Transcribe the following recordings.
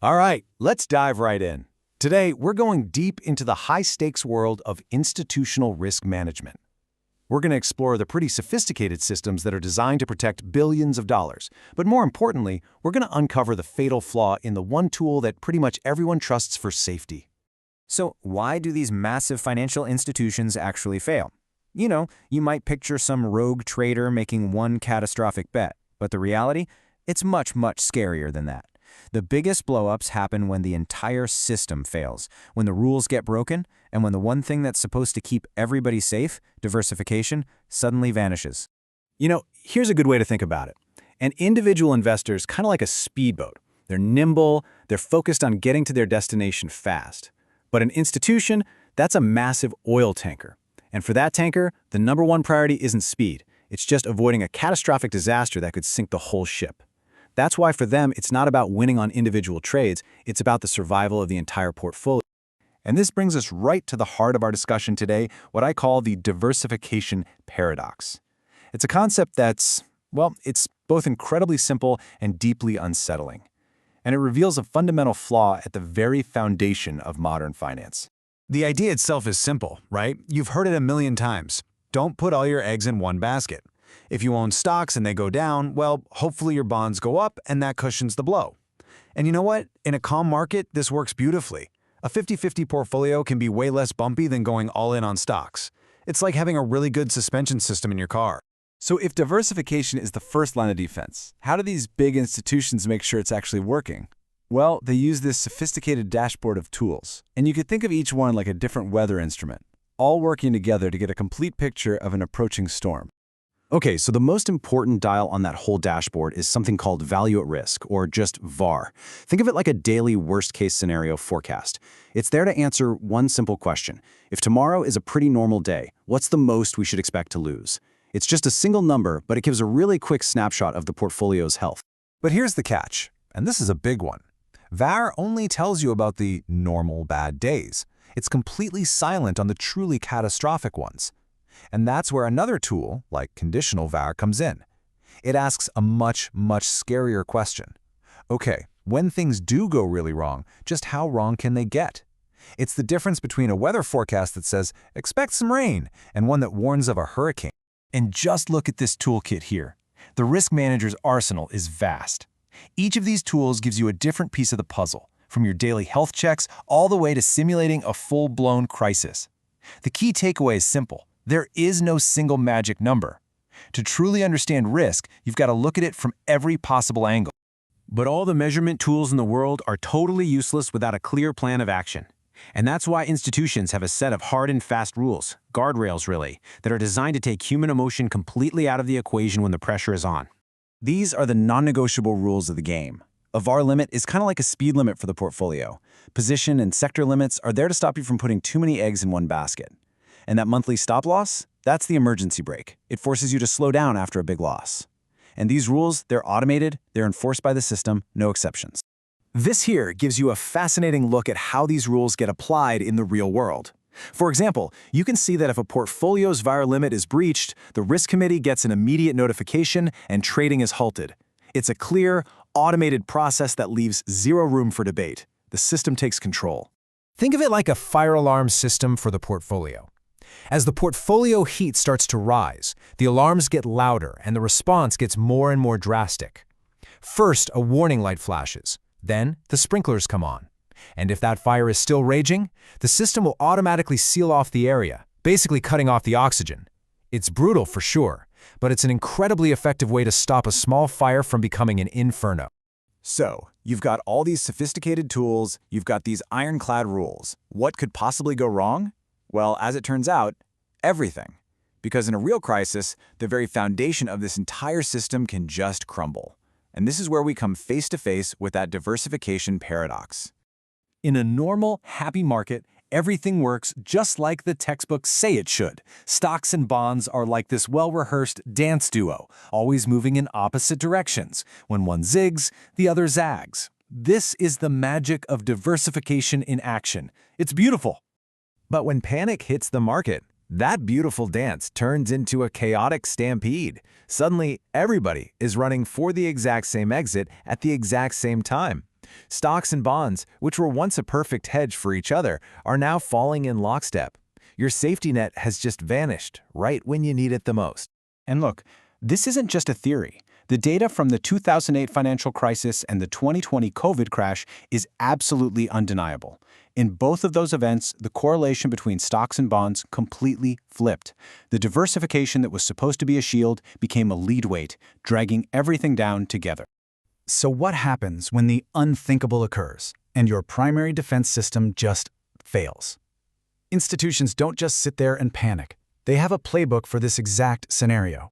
All right, let's dive right in. Today, we're going deep into the high-stakes world of institutional risk management. We're going to explore the pretty sophisticated systems that are designed to protect billions of dollars. But more importantly, we're going to uncover the fatal flaw in the one tool that pretty much everyone trusts for safety. So why do these massive financial institutions actually fail? You might picture some rogue trader making one catastrophic bet, but the reality? It's much, much scarier than that. The biggest blowups happen when the entire system fails, when the rules get broken, and when the one thing that's supposed to keep everybody safe, diversification, suddenly vanishes. Here's a good way to think about it. An individual investor is kind of like a speedboat. They're nimble, they're focused on getting to their destination fast. But an institution, that's a massive oil tanker. And for that tanker, the number one priority isn't speed. It's just avoiding a catastrophic disaster that could sink the whole ship. That's why for them, it's not about winning on individual trades, it's about the survival of the entire portfolio. And this brings us right to the heart of our discussion today, what I call the diversification paradox. It's a concept that's both incredibly simple and deeply unsettling. And it reveals a fundamental flaw at the very foundation of modern finance. The idea itself is simple, right? You've heard it a million times. Don't put all your eggs in one basket. If you own stocks and they go down, well, hopefully your bonds go up and that cushions the blow. And you know what? In a calm market, this works beautifully. A 50-50 portfolio can be way less bumpy than going all in on stocks. It's like having a really good suspension system in your car. So if diversification is the first line of defense, how do these big institutions make sure it's actually working? Well, they use this sophisticated dashboard of tools. And you could think of each one like a different weather instrument, all working together to get a complete picture of an approaching storm. Okay, so the most important dial on that whole dashboard is something called value at risk, or just VAR. Think of it like a daily worst-case scenario forecast. It's there to answer one simple question. If tomorrow is a pretty normal day, what's the most we should expect to lose? It's just a single number, but it gives a really quick snapshot of the portfolio's health. But here's the catch, and this is a big one. VAR only tells you about the normal bad days. It's completely silent on the truly catastrophic ones. And that's where another tool, like conditional VAR, comes in. It asks a much, much scarier question. Okay, when things do go really wrong, just how wrong can they get? It's the difference between a weather forecast that says, expect some rain, and one that warns of a hurricane. And just look at this toolkit here. The risk manager's arsenal is vast. Each of these tools gives you a different piece of the puzzle, from your daily health checks all the way to simulating a full-blown crisis. The key takeaway is simple. There is no single magic number. To truly understand risk, you've got to look at it from every possible angle. But all the measurement tools in the world are totally useless without a clear plan of action. And that's why institutions have a set of hard and fast rules, guardrails really, that are designed to take human emotion completely out of the equation when the pressure is on. These are the non-negotiable rules of the game. A VAR limit is kind of like a speed limit for the portfolio. Position and sector limits are there to stop you from putting too many eggs in one basket. And that monthly stop loss, that's the emergency brake. It forces you to slow down after a big loss. And these rules, they're automated, they're enforced by the system, no exceptions. This here gives you a fascinating look at how these rules get applied in the real world. For example, you can see that if a portfolio's VAR limit is breached, the risk committee gets an immediate notification and trading is halted. It's a clear, automated process that leaves zero room for debate. The system takes control. Think of it like a fire alarm system for the portfolio. As the portfolio heat starts to rise, the alarms get louder and the response gets more and more drastic. First, a warning light flashes. Then, the sprinklers come on. And if that fire is still raging, the system will automatically seal off the area, basically cutting off the oxygen. It's brutal for sure, but it's an incredibly effective way to stop a small fire from becoming an inferno. So, you've got all these sophisticated tools, you've got these ironclad rules. What could possibly go wrong? Well, as it turns out, everything. Because in a real crisis, the very foundation of this entire system can just crumble. And this is where we come face to face with that diversification paradox. In a normal, happy market, everything works just like the textbooks say it should. Stocks and bonds are like this well-rehearsed dance duo, always moving in opposite directions. When one zigs, the other zags. This is the magic of diversification in action. It's beautiful. But when panic hits the market, that beautiful dance turns into a chaotic stampede. Suddenly, everybody is running for the exact same exit at the exact same time. Stocks and bonds, which were once a perfect hedge for each other, are now falling in lockstep. Your safety net has just vanished right when you need it the most. And look, this isn't just a theory. The data from the 2008 financial crisis and the 2020 COVID crash is absolutely undeniable. In both of those events, the correlation between stocks and bonds completely flipped. The diversification that was supposed to be a shield became a lead weight, dragging everything down together. So what happens when the unthinkable occurs and your primary defense system just fails? Institutions don't just sit there and panic. They have a playbook for this exact scenario.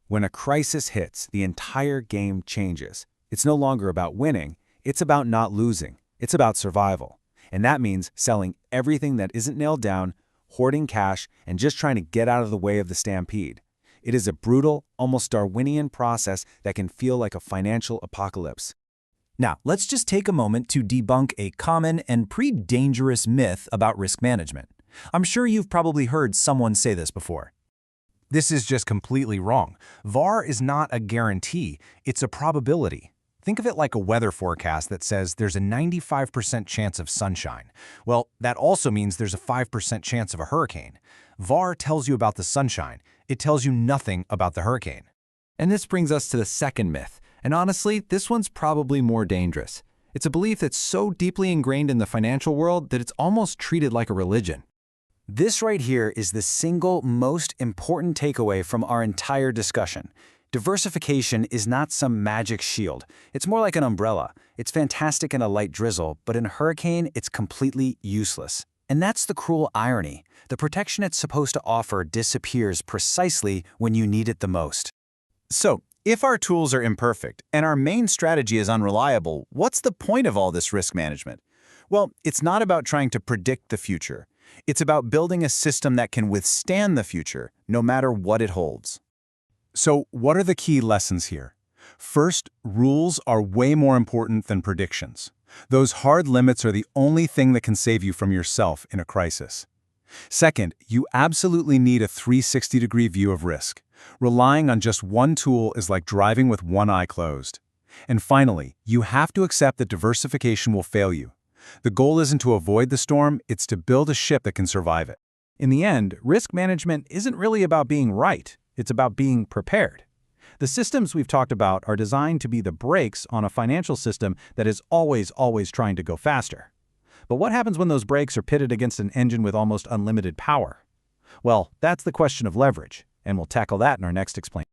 When a crisis hits, the entire game changes. It's no longer about winning, it's about not losing. It's about survival. And that means selling everything that isn't nailed down, hoarding cash, and just trying to get out of the way of the stampede. It is a brutal, almost Darwinian process that can feel like a financial apocalypse. Now, let's just take a moment to debunk a common and pretty dangerous myth about risk management. I'm sure you've probably heard someone say this before. This is just completely wrong. VAR is not a guarantee, it's a probability. Think of it like a weather forecast that says there's a 95% chance of sunshine. Well, that also means there's a 5% chance of a hurricane. VAR tells you about the sunshine. It tells you nothing about the hurricane. And this brings us to the second myth. And honestly, this one's probably more dangerous. It's a belief that's so deeply ingrained in the financial world that it's almost treated like a religion. This right here is the single most important takeaway from our entire discussion. Diversification is not some magic shield. It's more like an umbrella. It's fantastic in a light drizzle, but in a hurricane, it's completely useless. And that's the cruel irony. The protection it's supposed to offer disappears precisely when you need it the most. So, if our tools are imperfect and our main strategy is unreliable, what's the point of all this risk management? Well, it's not about trying to predict the future. It's about building a system that can withstand the future, no matter what it holds. So, what are the key lessons here? First, rules are way more important than predictions. Those hard limits are the only thing that can save you from yourself in a crisis. Second, you absolutely need a 360-degree view of risk. Relying on just one tool is like driving with one eye closed. And finally, you have to accept that diversification will fail you. The goal isn't to avoid the storm, it's to build a ship that can survive it. In the end, risk management isn't really about being right, it's about being prepared. The systems we've talked about are designed to be the brakes on a financial system that is always trying to go faster. But what happens when those brakes are pitted against an engine with almost unlimited power? Well, that's the question of leverage, and we'll tackle that in our next explain.